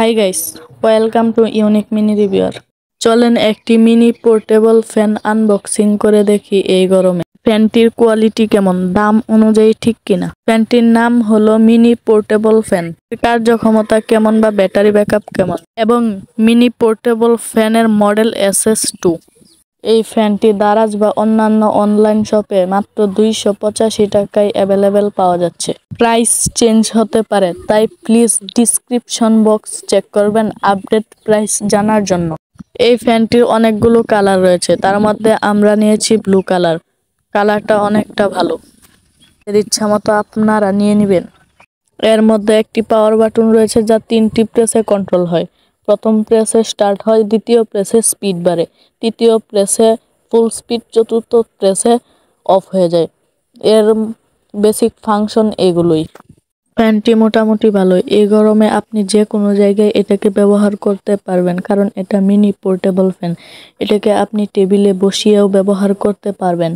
Hi guys, welcome to unique mini reviewer. চলেন একটি mini portable fan unboxing করে দেখি এই গরমে ফ্যানটির কোয়ালিটি কেমন, দাম অনুযায়ী ঠিক কিনা। ফ্যানটির নাম হলো মিনি পোর্টেবল ফ্যান। কার্যক্ষমতা কেমন বা ব্যাটারি ব্যাকআপ কেমন, এবং মিনি পোর্টেবল ফ্যানের মডেল SS2। এই ফ্যানটি দারাজ বা অন্যান্য অনলাইন শপে মাত্র 285 টাকায় অ্যাভেলেবেল পাওয়া যাচ্ছে। প্রাইস চেঞ্জ হতে পারে, তাই প্লিজ ডিসক্রিপশন বক্স চেক করবেন আপডেট প্রাইস জানার জন্য। এই ফ্যানটির অনেকগুলো কালার রয়েছে, তার মধ্যে আমরা নিয়েছি ব্লু কালার। কালারটা অনেকটা ভালো, এর ইচ্ছা মতো আপনারা নিয়ে নেবেন। এর মধ্যে একটি পাওয়ার বাটন রয়েছে যা 3টি প্রেসে কন্ট্রোল হয়। প্রথম প্রেসে স্টার্ট হয়, দ্বিতীয় প্রেসে স্পিড বাড়ে, তৃতীয় প্রেসে ফুল স্পিড, চতুর্থ প্রেসে অফ হয়ে যায়। এর বেসিক ফাংশন এগুলোই। ফ্যানটি মোটামুটি ভালো। এই গরমে আপনি যে কোনো জায়গায় এটাকে ব্যবহার করতে পারবেন, কারণ এটা মিনি পোর্টেবল ফ্যান। এটাকে আপনি টেবিলে বসিয়েও ব্যবহার করতে পারবেন,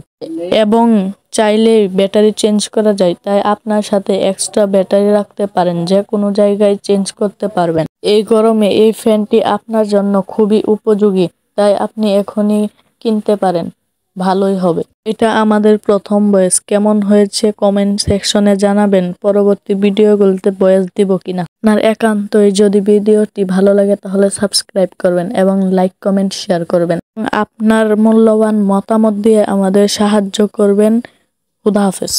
এবং চাইলে ব্যাটারি চেঞ্জ করা যায়, তাই আপনার সাথে এক্সট্রা ব্যাটারি রাখতে পারেন, যে কোনো জায়গায় চেঞ্জ করতে পারবেন। এই গরমে এই ফ্যানটি আপনার জন্য খুবই উপযোগী, তাই আপনি এখনই কিনতে পারেন, ভালোই হবে। এটা আমাদের প্রথম ভয়েস, কেমন হয়েছে কমেন্ট সেকশনে জানাবেন। পরবর্তী ভিডিওগুলোতে ভয়েস দিব কিনা। আপনার একান্তই যদি ভিডিওটি ভালো লাগে তাহলে সাবস্ক্রাইব করবেন এবং লাইক কমেন্ট শেয়ার করবেন। আপনার মূল্যবান মতামত দিয়ে আমাদের সাহায্য করবেন। খুদা হাফেজ।